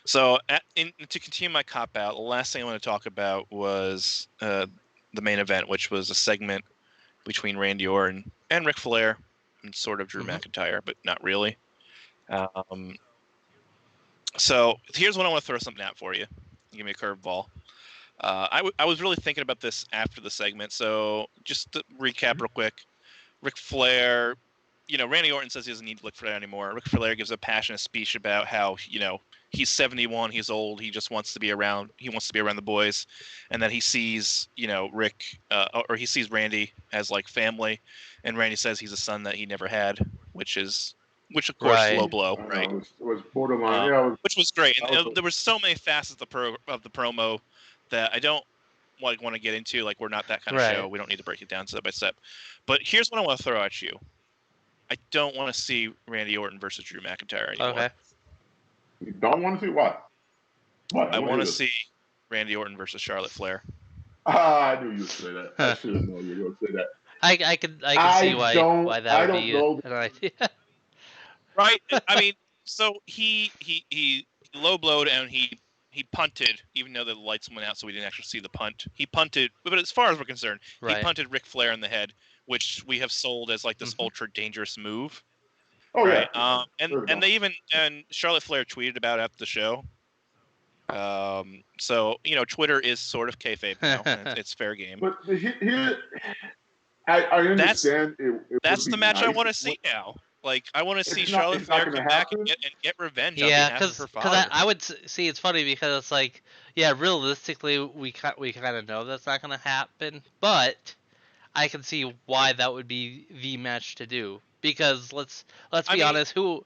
So, to continue my cop out, the last thing I want to talk about was the main event, which was a segment between Randy Orton and Ric Flair, and sort of Drew McIntyre, but not really. So here's what I want to throw something out for you. Give me a curveball. I was really thinking about this after the segment. So just to recap real quick, Ric Flair, Randy Orton says he doesn't need Ric Flair anymore. Ric Flair gives a passionate speech about how, he's 71, he's old, he just wants to be around. He wants to be around the boys, and then he sees, or he sees Randy as like family, and Randy says he's a son that he never had, which of course low blow, right? It was borderline, which was great. And there were so many facets of the promo that I don't want to get into. Like, we're not that kind of show. We don't need to break it down step by step. But here's what I want to throw at you. I don't want to see Randy Orton versus Drew McIntyre anymore. Okay. You don't want to see what? I want to see Randy Orton versus Charlotte Flair. I knew you would say that. I should have known you were going to say that. I can see why that would be an idea. Right? I mean, so he low blowed and he punted, even though the lights went out, so we didn't actually see the punt. He punted, but as far as we're concerned, he punted Ric Flair in the head, which we have sold as like this ultra dangerous move. Oh right? Yeah. And they even Charlotte Flair tweeted about it after the show. So Twitter is sort of kayfabe now. And it's fair game. But here, I understand. That's the match I want to see now. Like, I want to see Charlotte Flair come back and get revenge on behalf of her father. Because I would see, it's funny because it's like, yeah, realistically, we kind of know that's not going to happen, but I can see why that would be the match to do. Because let's be honest, who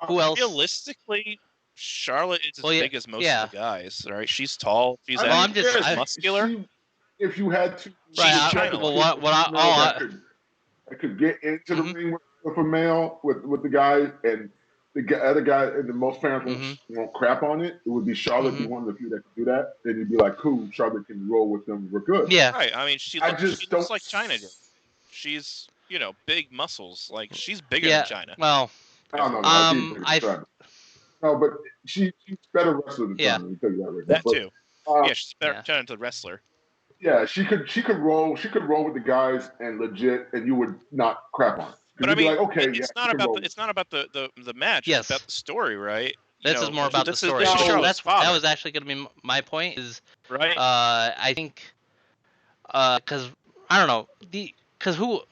else? Realistically, Charlotte is as big as most of the guys, right? She's tall. She's muscular. If you had to, I could get into the ring with a male, with the guy, and the other guy, and the most fans won't crap on it. It would be Charlotte. Be one of the few that could do that. Then you'd be like, cool, Charlotte can roll with them. We're good. Yeah, right. I mean, she looks like China did. She's big muscles. Like, she's bigger than China. Well, no, but she's better wrestler than China. Let me tell you that right now. Too. She's better China to the wrestler. Yeah, she could roll with the guys and legit, and you would not crap on it. But I mean, like, okay, it's not about the match. Yes. It's about the story, right? This is more about the story. That was actually going to be my point. Is right? I think, because I don't know, because who,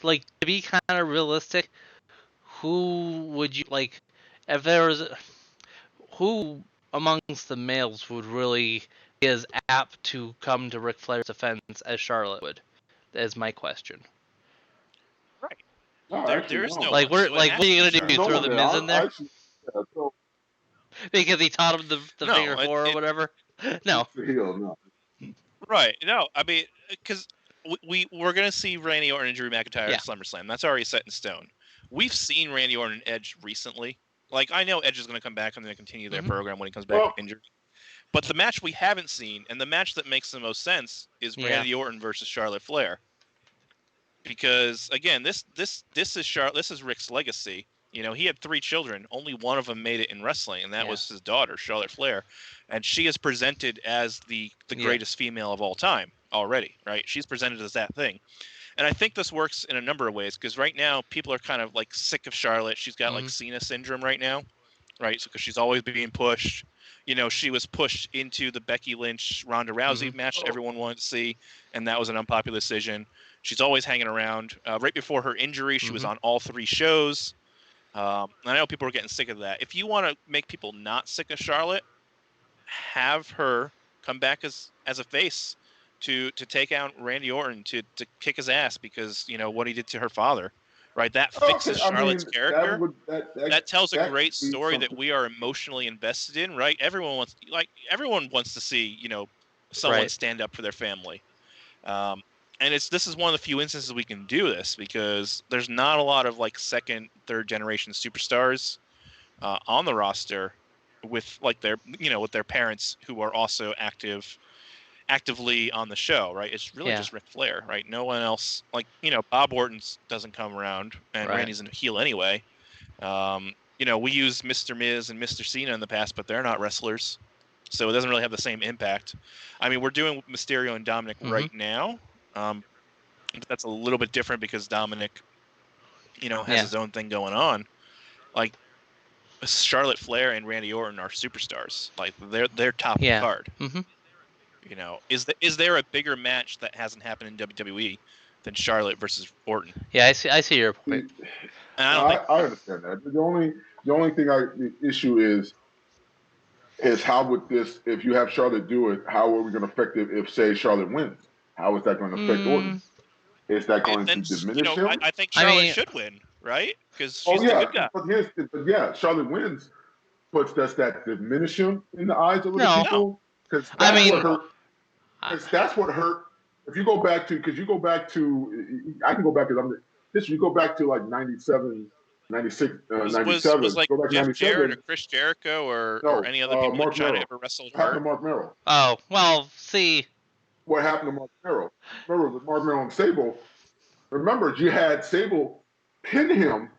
like, to be kind of realistic, who would you like if there was who amongst the males would really be as apt to come to Ric Flair's defense as Charlotte would? Is my question. Right. No, there is no like what are you gonna do? Throw the Miz in there? Because he taught him the figure four or whatever. No. Right. No. I mean, because we're gonna see Randy Orton and Drew McIntyre at SummerSlam. That's already set in stone. We've seen Randy Orton and Edge recently. Like, I know Edge is gonna come back and they're gonna continue their program when he comes back injured. But the match we haven't seen, and the match that makes the most sense, is Randy Orton versus Charlotte Flair. Because again, this is Rick's legacy. He had 3 children. Only one of them made it in wrestling, and that was his daughter, Charlotte Flair. And she is presented as the greatest female of all time already, right? She's presented as that thing. And I think this works in a number of ways, because right now people are kind of like sick of Charlotte. She's got like Cena syndrome right now, right? So because she's always being pushed. She was pushed into the Becky Lynch Ronda Rousey match everyone wanted to see, and that was an unpopular decision. She's always hanging around. Right before her injury, she was on all 3 shows. I know people are getting sick of that. If you want to make people not sick of Charlotte, have her come back as a face to take out Randy Orton, to kick his ass because, what he did to her father. Right, that fixes Charlotte's character. That tells a great story that we are emotionally invested in. Right, everyone wants to see someone stand up for their family, and this is one of the few instances we can do this because there's not a lot of like 2nd, 3rd generation superstars on the roster with like their with their parents who are also actively on the show, right? It's really just Ric Flair, right? No one else, like, Bob Orton doesn't come around, and Randy's a heel anyway. we use Mr. Miz and Mr. Cena in the past, but they're not wrestlers, so it doesn't really have the same impact. I mean, we're doing Mysterio and Dominic right now, but that's a little bit different because Dominic, has his own thing going on. Like Charlotte Flair and Randy Orton are superstars. Like they're top of the card. Is there a bigger match that hasn't happened in WWE than Charlotte versus Orton? Yeah, I see your point. And I understand that. The only thing the issue is how would this, if you have Charlotte do it, how are we going to affect it if, say, Charlotte wins? How is that going to affect Orton? Is that going to diminish him? I think Charlotte should win, right? Because she's the good guy. But Charlotte wins, but does that diminish him in the eyes of other people? Because that's what hurt. If you go back to, I can go back because you go back to like 97, 96, 97. Was like Jeff Jarrett or Chris Jericho or any other people in China ever wrestled her? What happened to Mark Merrill? Oh, well, see. What happened to Mark Merrill? Remember with Mark Merrill and Sable? Remember, you had Sable pin him.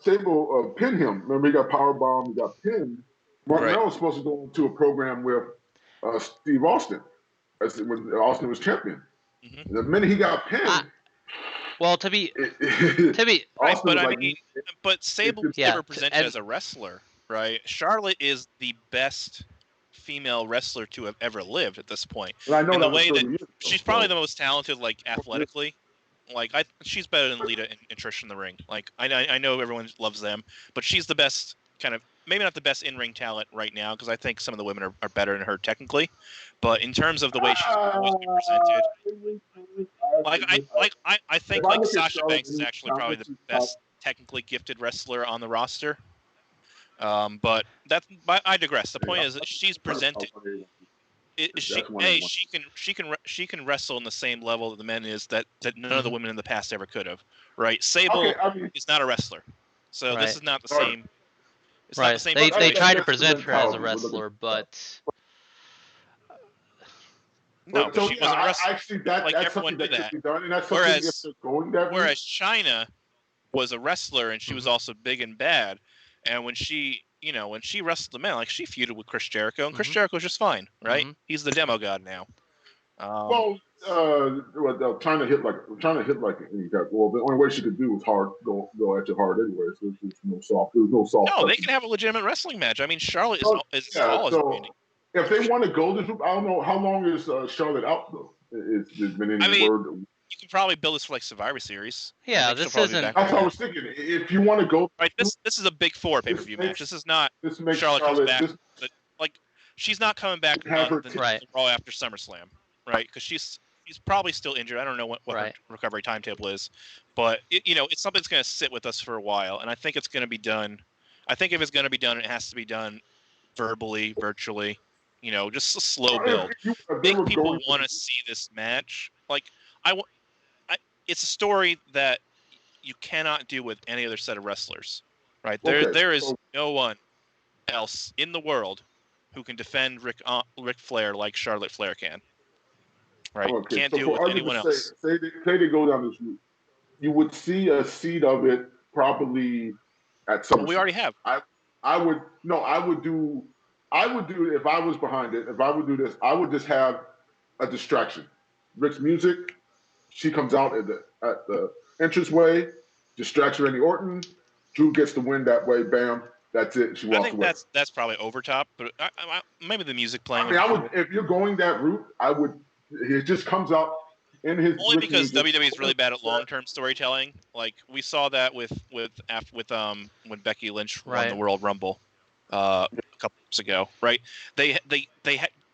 Remember, he got powerbombed, he got pinned. Mark Merrill was supposed to go into a program with Steve Austin when Austin was champion. Mm-hmm. The minute he got pinned, to be, right, but Sable never presented as a wrestler, right? Charlotte is the best female wrestler to have ever lived at this point. I know in the way that she's probably the most talented, like athletically. Like she's better than Lita and Trish in the ring. Like I know everyone loves them, but she's the best kind of, maybe not the best in-ring talent right now because I think some of the women are better than her technically, but in terms of the way she's always been presented, I think like Sasha Banks is actually probably the best technically gifted wrestler on the roster. But I digress. The point is that she's presented. She can wrestle in the same level that the men is that none of the women in the past ever could have. Right? Sable is not a wrestler, so this is not the same. It's not the same. They try to present her as a wrestler, but no, but she wasn't a wrestler. Actually, that's everyone something did that could be done, and that's something if they're going that way. Whereas Chyna was a wrestler, and she was also big and bad, and when she wrestled the men, like she feuded with Chris Jericho, and Chris Jericho's just fine, right? He's the demo god now. Trying to hit like the only way she could do was go at you hard anyway. So there's no soft. No, they can have a legitimate wrestling match. I mean, Charlotte is tall as Randy. If they want to go this route, I don't know how long is Charlotte out though. There's been any word. You can probably build this for like Survivor Series. Yeah, this isn't. That's what I was thinking. If you want to go, right, this is a Big Four pay-per-view match. This is not Charlotte comes back. She's not coming back on the Raw after SummerSlam, right? Because she's probably still injured. I don't know what her recovery timetable is, but it's something that's going to sit with us for a while, and I think it's going to be done. I think if it's going to be done, it has to be done verbally, virtually. Just a slow build. I think people want to see this match. Like it's a story that you cannot do with any other set of wrestlers, right? There is no one else in the world who can defend Ric Flair like Charlotte Flair can. Right? Okay. Can't do it with anyone else. Say they go down this route. You would see a seed of it probably at some. Well, we already have. I would do if I was behind it. If I would do this, I would just have a distraction. Rick's music. She comes out at the entranceway, distracts Randy Orton. Drew gets the win that way. Bam. That's it. She walks away. That's probably over top, but maybe the music playing. I would if you're going that route. I would. It just comes out in his. Only because WWE is really bad at long-term storytelling. Like we saw that with when Becky Lynch won the World Rumble a couple years ago, right? They had.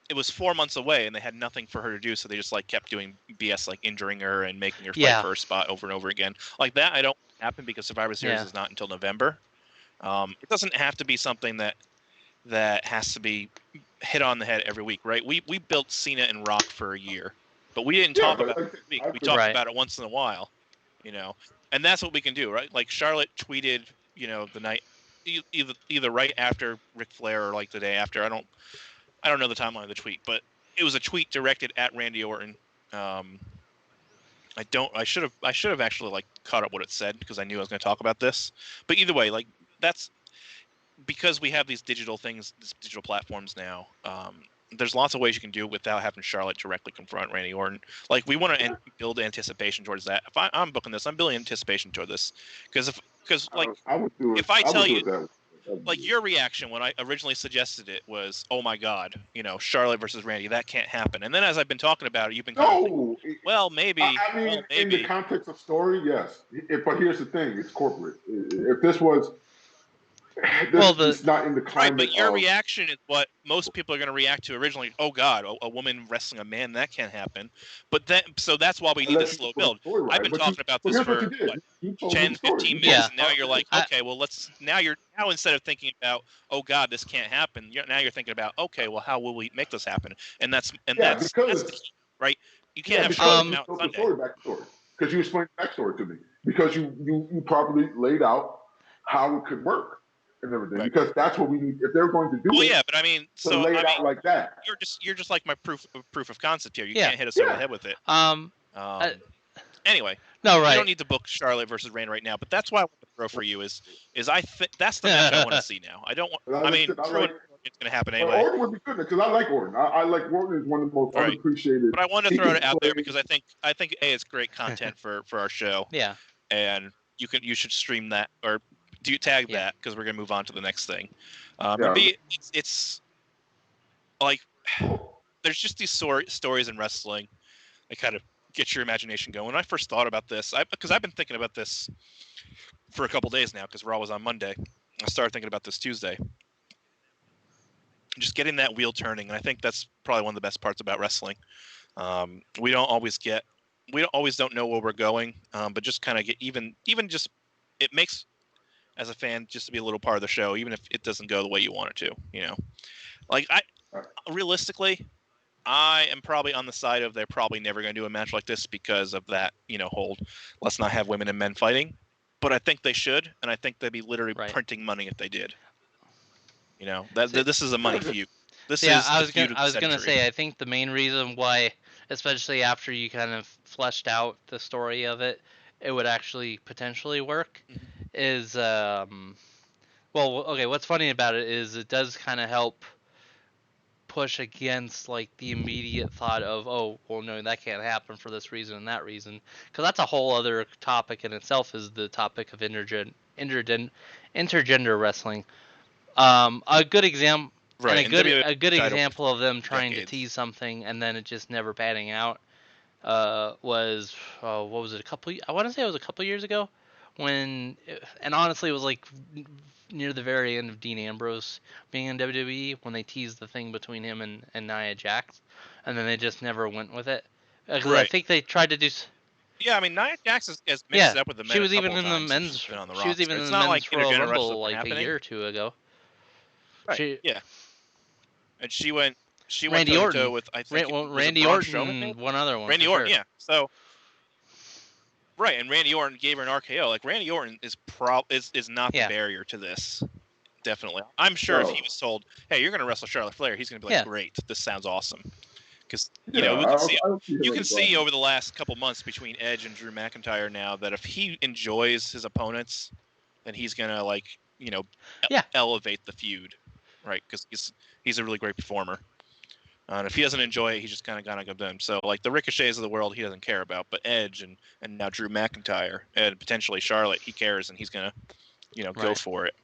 It was 4 months away, and they had nothing for her to do, so they just kept doing BS, like injuring her and making her fight for her spot over and over again. Like that, I don't happen because Survivor Series is not until November. It doesn't have to be something that has to be hit on the head every week, right? We built Cena and Rock for a year, but we didn't talk about it every week. We talked about it once in a while, and that's what we can do, right? Like Charlotte tweeted, the night either right after Ric Flair or like the day after. I don't know the timeline of the tweet, but it was a tweet directed at Randy Orton. I should have actually caught up what it said because I knew I was going to talk about this. But either way, that's because we have these digital things, these digital platforms now. There's lots of ways you can do it without having Charlotte directly confront Randy Orton. Like, we want to build anticipation towards that. If I'm booking this, I'm building anticipation toward this, because like, I would do it. if I tell you, that way. like, your reaction when I originally suggested it was, "Oh my God, Charlotte versus Randy, that can't happen." And then as I've been talking about it, you've been thinking, well, maybe. I mean, well, maybe. in the context of story, yes. But here's the thing: it's corporate. If this was, it's not in the climate. Right, but your reaction is what most people are going to react to originally. Oh God, a woman wrestling a man, that can't happen. But then, so that's why we need this slow build. I've been talking about this for 10, 15 minutes, and now you're like, okay, well, now instead of thinking about, oh God, this can't happen, now you're thinking about, okay, well, how will we make this happen? And that's the key, right? You can't have Charlotte out Sunday. Because you explained the backstory to me. Because you properly laid out how it could work and everything. Right. Because that's what we need if they're going to do it. Well, yeah, but I mean, lay it out like that. You're just like my proof of concept here. You can't hit us over the head with it. Anyway. No, right. You don't need to book Charlotte versus Randy right now, but that's why I want to throw for you is I think that's the match I want to see now. I don't want. I mean, it's going to happen anyway. Orton would be good because I like Orton. I like Orton is one of the most unappreciated. But I want to throw it out there because I think it's great content for our show. Yeah. And you should stream that or do you tag that because we're gonna move on to the next thing. It's like there's just these stories in wrestling that kind of get your imagination going. When I first thought about this, because I've been thinking about this for a couple days now because Raw was on Monday. I started thinking about this Tuesday. Just getting that wheel turning, and I think that's probably one of the best parts about wrestling. We don't always don't know where we're going, but just kind of get even just it makes as a fan just to be a little part of the show, even if it doesn't go the way you want it to. Like realistically, I am probably on the side of they're probably never going to do a match like this because of that whole let's not have women and men fighting. But I think they should, and I think they'd be literally printing money if they did. This is a money feud. I was gonna say I think the main reason why, especially after you kind of fleshed out the story of it, it would actually potentially work. Is what's funny about it is it does kind of help push against like the immediate thought of, oh well, no, that can't happen for this reason and that reason, because that's a whole other topic in itself, is the topic of intergender wrestling. A good example, and a good example of them trying to tease something and then it just never panning out was what was it? I want to say it was a couple years ago and honestly it was like near the very end of Dean Ambrose being in WWE when they teased the thing between him and Nia Jax, and then they just never went with it. I think they tried to do. Yeah, I mean Nia Jax has mixed up with the men. She was even in the men's. She was even in the men's Royal Rumble like a year or two ago. Right. And she went Randy Orton with I think Randy Orton and one other one. Randy Orton, yeah. So right, and Randy Orton gave her an RKO. Like Randy Orton is not the barrier to this. Definitely, I'm sure if he was told, "Hey, you're going to wrestle Charlotte Flair," he's going to be like, "Great, this sounds awesome." Because you can see over the last couple months between Edge and Drew McIntyre now that if he enjoys his opponents, then he's going to elevate the feud, right? Because he's a really great performer. And if he doesn't enjoy it, he's just kind of gonna go them. So like the Ricochets of the world, he doesn't care about. But Edge and now Drew McIntyre and potentially Charlotte, he cares and he's gonna, go for it.